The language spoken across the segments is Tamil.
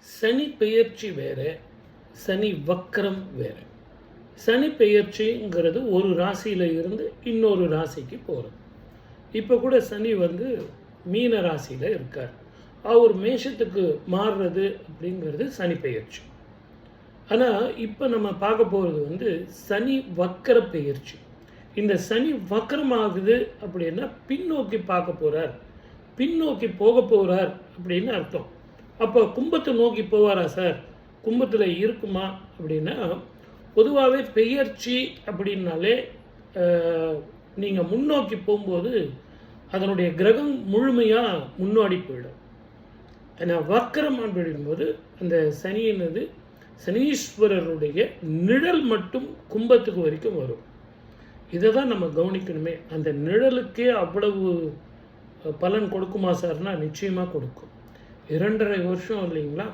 சனி பெயர்ச்சி வேறு, சனி வக்கரம் வேறு. சனி பெயர்ச்சிங்கிறது ஒரு ராசியில் இருந்து இன்னொரு ராசிக்கு போகிறது. இப்போ கூட சனி மீன ராசியில் இருக்கார். அவர் மேஷத்துக்கு மாறுறது அப்படிங்கிறது சனி பெயர்ச்சி. ஆனால் இப்போ நம்ம பார்க்க போகிறது சனி வக்கர பெயர்ச்சி. இந்த சனி வக்கரம் ஆகுது அப்படின்னா பின்னோக்கி பார்க்க போகிறார், பின்னோக்கி போக போகிறார் அப்படின்னு அர்த்தம். அப்போ கும்பத்தை நோக்கி போவாரா சார்? கும்பத்தில் இருக்குமா அப்படின்னா, பொதுவாகவே பெயர்ச்சி அப்படின்னாலே நீங்கள் முன்னோக்கி போகும்போது அதனுடைய கிரகம் முழுமையாக முன்னாடி போயிடும். ஏன்னா வக்கரம் அப்படின்போது அந்த சனியினது சனீஸ்வரருடைய நிழல் மட்டும் கும்பத்துக்கு வரைக்கும் வரும். இதை தான் நம்ம கவனிக்கணுமே. அந்த நிழலுக்கே அவ்வளவு பலன் கொடுக்குமா சார்னா நிச்சயமாக கொடுக்கும். 2.5 வருஷம் இல்லைங்களா,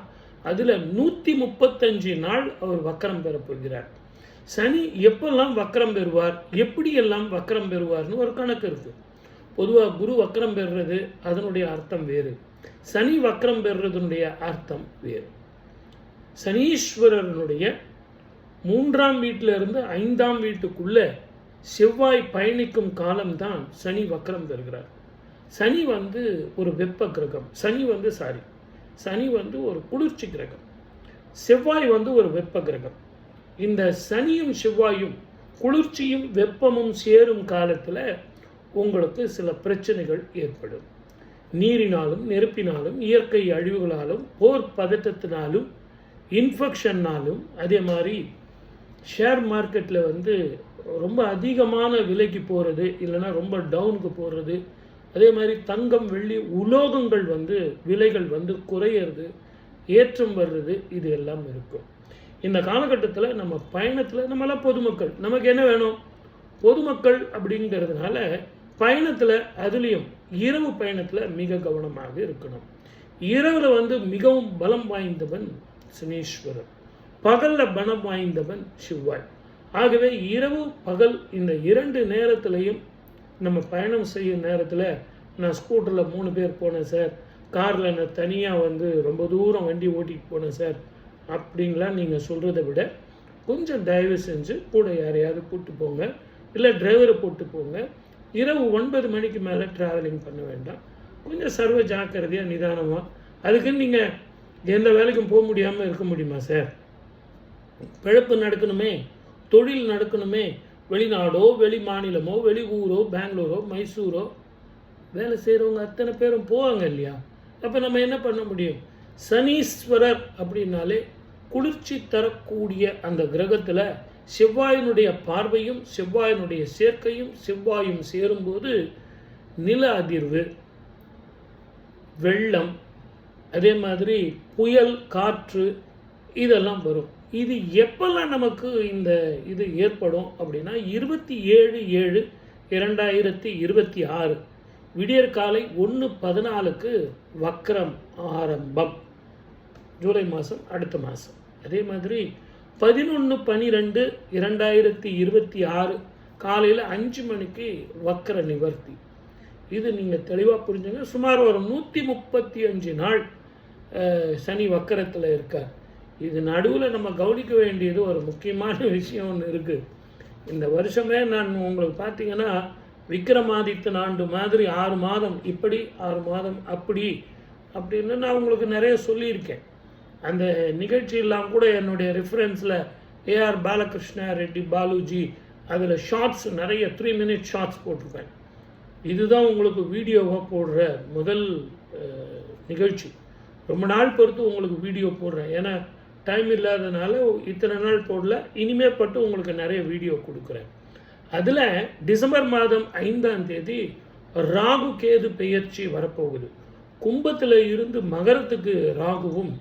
அதில் 135 நாள் அவர் வக்கரம் பெற போகிறார். சனி எப்பெல்லாம் வக்கரம் பெறுவார், எப்படியெல்லாம் வக்கரம் பெறுவார்னு ஒரு கணக்கு இருக்குது. பொதுவாக குரு வக்கரம் பெறுறது அதனுடைய அர்த்தம் வேறு, சனி வக்கரம் பெறுறதுனுடைய அர்த்தம் வேறு. சனீஸ்வரனுடைய 3ஆம் வீட்டிலிருந்து 5ஆம் வீட்டுக்குள்ள செவ்வாய் பயணிக்கும் காலம்தான் சனி வக்கரம் பெறுகிறார். சனி ஒரு வெப்ப கிரகம், சனி ஒரு குளிர்ச்சி கிரகம், செவ்வாய் ஒரு வெப்ப கிரகம். இந்த சனியும் செவ்வாயும் குளிர்ச்சியும் வெப்பமும் சேரும் காலத்தில் உங்களுக்கு சில பிரச்சனைகள் ஏற்படும். நீரினாலும் நெருப்பினாலும் இயற்கை அழிவுகளாலும் போர் பதட்டத்தினாலும் இன்ஃபெக்ஷன்னாலும், அதே மாதிரி ஷேர் மார்க்கெட்டில் ரொம்ப அதிகமான விலைக்கு போகிறது, இல்லைன்னா ரொம்ப டவுனுக்கு போகிறது, அதே மாதிரி தங்கம் வெள்ளி உலோகங்கள் விலைகள் குறையிறது, ஏற்றம் வர்றது, இது எல்லாம் இருக்கும். இந்த காலகட்டத்தில் நம்ம பயணத்தில் நம்மளாம் பொதுமக்கள், நமக்கு என்ன வேணும்? பொதுமக்கள் அப்படிங்கிறதுனால பயணத்தில், அதுலேயும் இரவு பயணத்தில் மிக கவனமாக இருக்கணும். இரவில் மிகவும் பலம் வாய்ந்தவன் சனீஸ்வரர், பகலில் பலம் வாய்ந்தவன் செவ்வாய். ஆகவே இரவு பகல் இந்த 2 நேரத்திலையும் நம்ம பயணம் செய்யும் நேரத்தில், நான் ஸ்கூட்டரில் 3 பேர் போனேன் சார், காரில் நான் தனியாக ரொம்ப தூரம் வண்டி ஓட்டிகிட்டு போனேன் சார் அப்படின்லாம் நீங்கள் சொல்கிறத விட கொஞ்சம் தயவு செஞ்சு கூட யாரையாவது கூப்பிட்டு போங்க, இல்லை டிரைவரை போட்டு போங்க. இரவு 9 மணிக்கு மேலே ட்ராவலிங் பண்ண வேண்டாம். கொஞ்சம் சர்வ ஜாக்கிரதையாக நிதானமாக. அதுக்குன்னு நீங்கள் எந்த வேலைக்கும் போக முடியாமல் இருக்க முடியுமா சார்? பிழப்பு நடக்கணுமே, தொழில் நடக்கணுமே, வெளிநாடோ வெளி மாநிலமோ வெளி ஊரோ பெங்களூரோ மைசூரோ வேலை செய்கிறவங்க அத்தனை பேரும் போவாங்க இல்லையா? அப்போ நம்ம என்ன பண்ண முடியும்? சனீஸ்வரர் அப்படின்னாலே குளிர்ச்சி தரக்கூடிய அந்த கிரகத்தில் செவ்வாயினுடைய பார்வையும் செவ்வாயினுடைய சேர்க்கையும் செவ்வாயும் சேரும்போது நில அதிர்வு, வெள்ளம், அதே மாதிரி புயல், காற்று, இதெல்லாம் வரும். இது எப்பெல்லாம் நமக்கு இது ஏற்படும் அப்படின்னா 27/7/2026 விடியற்காலை 1:14 வக்கரம் ஆரம்பம், ஜூலை மாதம், அடுத்த மாதம். அதே மாதிரி 11/12/2026 காலையில் 5 மணிக்கு வக்கர நிவர்த்தி. இது நீங்கள் தெளிவாக புரிஞ்சுங்க. சுமார் ஒரு 135 நாள் சனி வக்கரத்தில் இருக்கார். இது நடுவில் நம்ம கவனிக்க வேண்டியது ஒரு முக்கியமான விஷயம் ஒன்று இருக்குது. இந்த வருஷமே நான் உங்களுக்கு பார்த்தீங்கன்னா விக்ரமாதித்தன் ஆண்டு மாதிரி 6 மாதம் இப்படி 6 மாதம் அப்படி அப்படின்னு நான் உங்களுக்கு நிறைய சொல்லியிருக்கேன். அந்த நிகழ்ச்சியெல்லாம் கூட என்னுடைய ரெஃபரன்ஸில் ஏஆர் பாலகிருஷ்ணா ரெட்டி பாலுஜி அதில் ஷார்ட்ஸ் நிறைய 3 மினிட் ஷார்ட்ஸ் போட்டிருப்பேன். இதுதான் உங்களுக்கு வீடியோவாக போடுற முதல் நிகழ்ச்சி. ரொம்ப நாள் பொறுத்து உங்களுக்கு வீடியோ போடுறேன், ஏன்னா டைம் இல்லாதனால இத்தனை நாள் போடல. இனிமே பட்டு உங்களுக்கு நிறைய வீடியோ கொடுக்குறேன். அதில் டிசம்பர் மாதம் 5ஆம் தேதி ராகு கேது பெயர்ச்சி வரப்போகுது. கும்பத்தில் இருந்து மகரத்துக்கு ராகுவும்,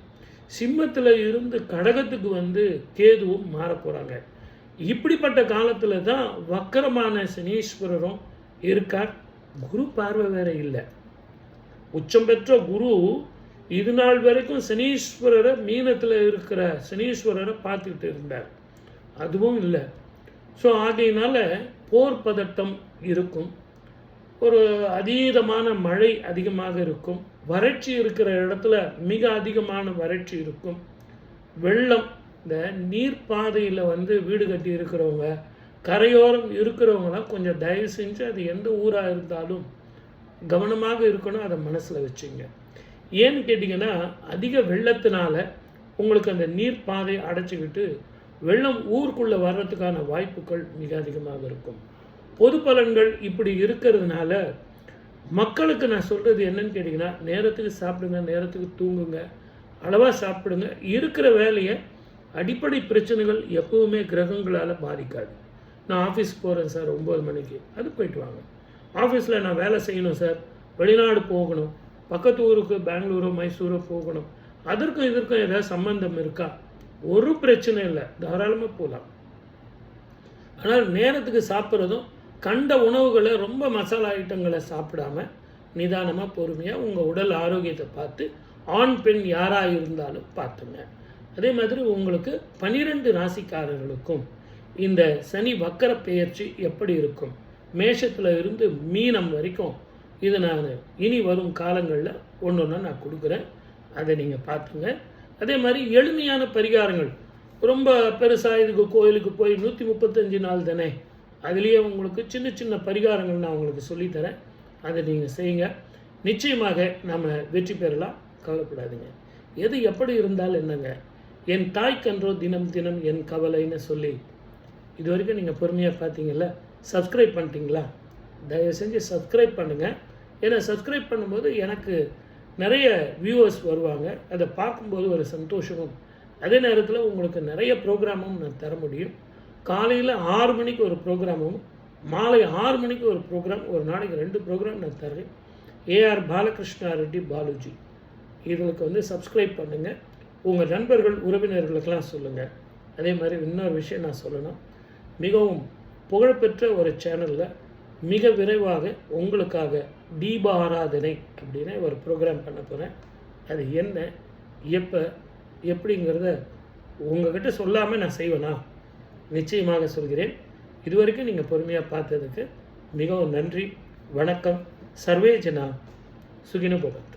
சிம்மத்தில் இருந்து கடகத்துக்கு கேதுவும் மாறப்போகிறாங்க. இப்படிப்பட்ட காலத்தில் தான் வக்கரமான சனீஸ்வரரும் இருக்கார். குரு பார்வை வேற இல்லை. உச்சம் பெற்ற குரு இது நாள் வரைக்கும் சனீஸ்வரரை, மீனத்தில் இருக்கிற சனீஸ்வரரை பார்த்துக்கிட்டு இருந்தார், அதுவும் இல்லை. ஸோ ஆகையினால போர் பதட்டம் இருக்கும். ஒரு அதீதமான மழை அதிகமாக இருக்கும். வறட்சி இருக்கிற இடத்துல மிக அதிகமான வறட்சி இருக்கும். வெள்ளம், இந்த நீர்ப்பாதையில் வந்து வீடு கட்டி இருக்கிறவங்க, கரையோரம் இருக்கிறவங்களாம் கொஞ்சம் தயவு செஞ்சு அது எந்த ஊராக இருந்தாலும் கவனமாக இருக்கணும். அதை மனசில் வச்சுங்க. ஏன்னு கேட்டிங்கன்னா, அதிக வெள்ளத்தினால உங்களுக்கு அந்த நீர்ப்பாதை அடைச்சிக்கிட்டு வெள்ளம் ஊருக்குள்ளே வர்றதுக்கான வாய்ப்புகள் மிக அதிகமாக இருக்கும். பொது பலன்கள் இப்படி இருக்கிறதுனால மக்களுக்கு நான் சொல்கிறது என்னன்னு கேட்டிங்கன்னா, நேரத்துக்கு சாப்பிடுங்க, நேரத்துக்கு தூங்குங்க, அளவாக சாப்பிடுங்க. இருக்கிற வேலையை அடிப்படை பிரச்சனைகள் எப்போவுமே கிரகங்களால் பாதிக்காது. நான் ஆஃபீஸ் போகிறேன் சார் 9 மணிக்கு, அது போயிட்டு வாங்க. ஆஃபீஸில் நான் வேலை செய்யணும் சார், வெளிநாடு போகணும், பக்கத்து ஊருக்கு பெங்களூரோ மைசூரோ போகணும், அதற்கும் இதற்கும் ஏதாவது சம்பந்தம் இருக்கா? ஒரு பிரச்சனை இல்லை, தாராளமாக போகலாம். ஆனால் நேரத்துக்கு சாப்பிட்றதும், கண்ட உணவுகளை ரொம்ப மசாலா ஐட்டங்களை சாப்பிடாம நிதானமாக பொறுமையாக உங்கள் உடல் ஆரோக்கியத்தை பார்த்து, ஆண் பெண் யாராக இருந்தாலும் பார்த்துங்க. அதே மாதிரி உங்களுக்கு 12 ராசிக்காரர்களுக்கும் இந்த சனி வக்கர பெயர்ச்சி எப்படி இருக்கும், மேஷத்தில் இருந்து மீனம் வரைக்கும், இது நான் இனி வரும் காலங்களில் ஒன்று ஒன்றா நான் கொடுக்குறேன். அதை நீங்கள் பார்த்துங்க. அதே மாதிரி எளிமையான பரிகாரங்கள், ரொம்ப பெருசாக இதுக்கு கோயிலுக்கு போய் 135 நாள் தானே, அதுலேயே உங்களுக்கு சின்ன சின்ன பரிகாரங்கள் நான் உங்களுக்கு சொல்லித்தரேன். அதை நீங்கள் செய்யுங்க. நிச்சயமாக நம்ம வெற்றி பெறலாம், கவலைப்படாதீங்க. எது எப்படி இருந்தாலும் என்னங்க, என் தாய்க்கன்றோ தினம் தினம் என் கவலைன்னு சொல்லி இது வரைக்கும் நீங்கள் பொறுமையாக பார்த்தீங்கல்ல, சப்ஸ்கிரைப் பண்ணிட்டீங்களா? தயவு செஞ்சு சப்ஸ்கிரைப் பண்ணுங்கள். ஏன்னா சப்ஸ்கிரைப் பண்ணும்போது எனக்கு நிறைய வியூவர்ஸ் வருவாங்க. அதை பார்க்கும்போது ஒரு சந்தோஷமும், அதே நேரத்தில் உங்களுக்கு நிறைய ப்ரோக்ராமும் நான் தர முடியும். காலையில் 6 மணிக்கு ஒரு ப்ரோக்ராமும், மாலை 6 மணிக்கு ஒரு ப்ரோக்ராம், ஒரு நாளைக்கு 2 ப்ரோக்ராம் நான் தர்றேன். ஏஆர் பாலகிருஷ்ணா ரெட்டி பாலுஜி, இதுக்கு வந்து சப்ஸ்கிரைப் பண்ணுங்கள். உங்கள் நண்பர்கள் உறவினர்களுக்கெல்லாம் சொல்லுங்கள். அதே மாதிரி இன்னொரு விஷயம் நான் சொல்லணும், மிகவும் புகழ்பெற்ற ஒரு சேனலில் மிக விரைவாக உங்களுக்காக தீப ஆராதனை அப்படின்னு ஒரு ப்ரோக்ராம் பண்ண போகிறேன். அது என்ன, எப்போ, எப்படிங்கிறத உங்கள்கிட்ட சொல்லாமல் நான் செய்வேனா? நிச்சயமாக சொல்கிறேன். இதுவரைக்கும் நீங்கள் பொறுமையாக பார்த்ததுக்கு மிகவும் நன்றி. வணக்கம். சர்வே ஜனா சுகினோ பவந்து.